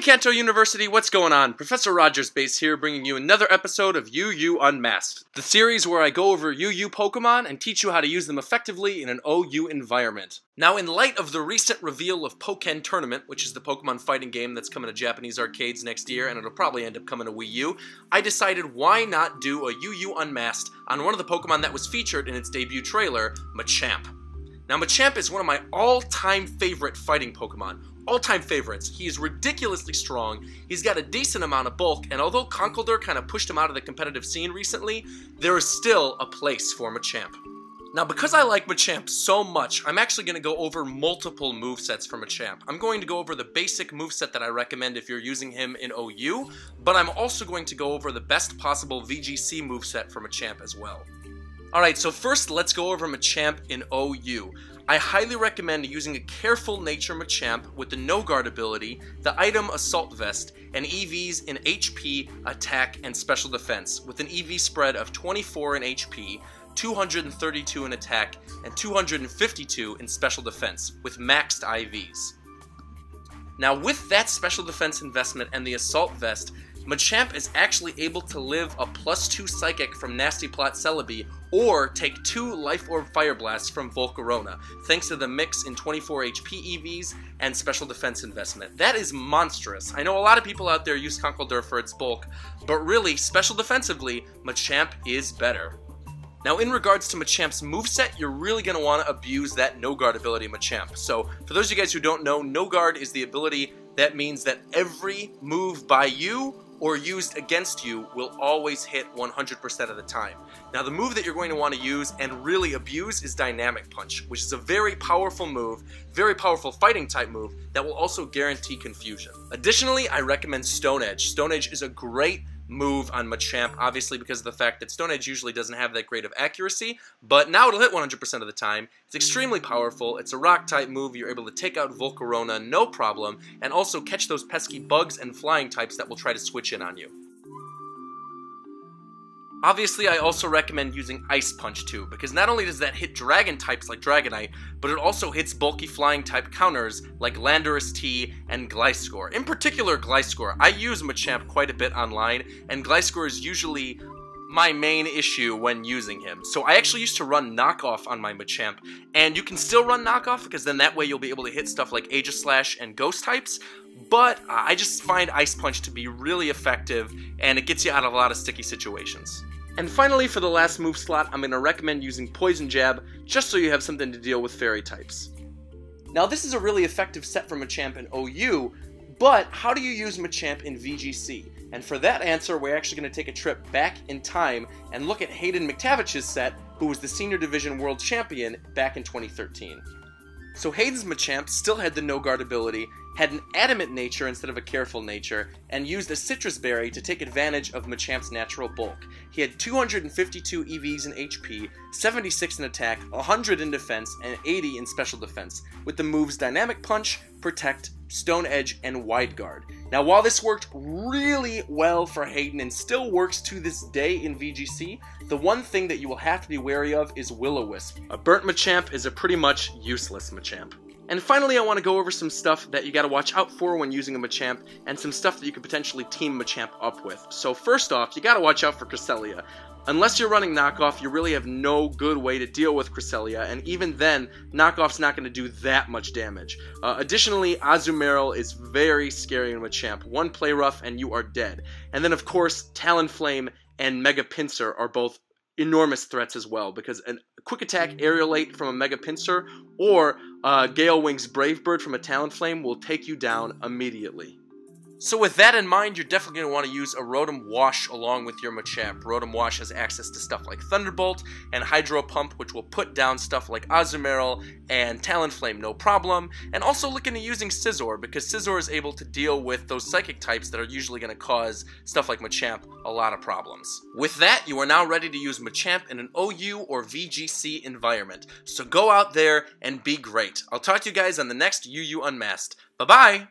Kanto University, what's going on? Professor Rogers Base here, bringing you another episode of UU Unmasked, the series where I go over UU Pokemon and teach you how to use them effectively in an OU environment. Now, in light of the recent reveal of Pokken Tournament, which is the Pokemon fighting game that's coming to Japanese arcades next year, and it'll probably end up coming to Wii U, I decided why not do a UU Unmasked on one of the Pokemon that was featured in its debut trailer, Machamp. Now, Machamp is one of my all-time favorite fighting Pokemon. All-time favorites. He is ridiculously strong, he's got a decent amount of bulk, and although Conkeldurr kind of pushed him out of the competitive scene recently, there is still a place for Machamp. Now, because I like Machamp so much, I'm actually going to go over multiple movesets for Machamp. I'm going to go over the basic moveset that I recommend if you're using him in OU, but I'm also going to go over the best possible VGC moveset for Machamp as well. Alright, so first let's go over Machamp in OU. I highly recommend using a Careful Nature Machamp with the No Guard ability, the item Assault Vest, and EVs in HP, Attack, and Special Defense, with an EV spread of 24 in HP, 232 in Attack, and 252 in Special Defense, with maxed IVs. Now, with that Special Defense investment and the Assault Vest, Machamp is actually able to live a +2 Psychic from Nasty Plot Celebi, or take 2 Life Orb Fire Blasts from Volcarona, thanks to the mix in 24 HP EVs and Special Defense investment. That is monstrous. I know a lot of people out there use Conkeldurr for its bulk, but really, special defensively, Machamp is better. Now, in regards to Machamp's moveset, you're really going to want to abuse that No Guard ability Machamp. So, for those of you guys who don't know, No Guard is the ability that means that every move by you or used against you will always hit 100% of the time. Now, the move that you're going to want to use and really abuse is Dynamic Punch, which is a very powerful move, very powerful fighting type move that will also guarantee confusion. Additionally, I recommend Stone Edge. Stone Edge is a great move on Machamp, obviously because of the fact that Stone Edge usually doesn't have that great of accuracy, but now it'll hit 100% of the time. It's extremely powerful, it's a rock type move, you're able to take out Volcarona no problem, and also catch those pesky bugs and flying types that will try to switch in on you. Obviously, I also recommend using Ice Punch too, because not only does that hit dragon types like Dragonite, but it also hits bulky flying type counters like Landorus T and Gliscor. In particular, Gliscor. I use Machamp quite a bit online, and Gliscor is usually my main issue when using him. So I actually used to run Knockoff on my Machamp, and you can still run Knockoff because then that way you'll be able to hit stuff like Aegislash and Ghost types, but I just find Ice Punch to be really effective, and it gets you out of a lot of sticky situations. And finally, for the last move slot, I'm going to recommend using Poison Jab, just so you have something to deal with fairy types. Now, this is a really effective set for Machamp in OU, but how do you use Machamp in VGC? And for that answer, we're actually going to take a trip back in time and look at Hayden McTavish's set, who was the Senior Division World Champion back in 2013. So Hayden's Machamp still had the No Guard ability, had an Adamant nature instead of a Careful nature, and used a Sitrus berry to take advantage of Machamp's natural bulk. He had 252 EVs in HP, 76 in attack, 100 in defense, and 80 in special defense, with the moves Dynamic Punch, Protect, Stone Edge, and Wide Guard. Now, while this worked really well for Hayden and still works to this day in VGC, the one thing that you will have to be wary of is Will-O-Wisp. A burnt Machamp is a pretty much useless Machamp. And finally, I want to go over some stuff that you got to watch out for when using a Machamp, and some stuff that you could potentially team Machamp up with. So first off, you got to watch out for Cresselia. Unless you're running Knockoff, you really have no good way to deal with Cresselia, and even then, Knockoff's not going to do that much damage. Additionally, Azumarill is very scary in Machamp. One play rough and you are dead. And then of course, Talonflame and Mega Pinsir are both enormous threats as well, because a quick attack Aerialate from a Mega Pinsir or Gale Wing's Brave Bird from a Talonflame will take you down immediately. So with that in mind, you're definitely going to want to use a Rotom Wash along with your Machamp. Rotom Wash has access to stuff like Thunderbolt and Hydro Pump, which will put down stuff like Azumarill and Talonflame no problem, and also look into using Scizor, because Scizor is able to deal with those psychic types that are usually going to cause stuff like Machamp a lot of problems. With that, you are now ready to use Machamp in an OU or VGC environment, so go out there and be great. I'll talk to you guys on the next UU Unmasked. Bye-bye!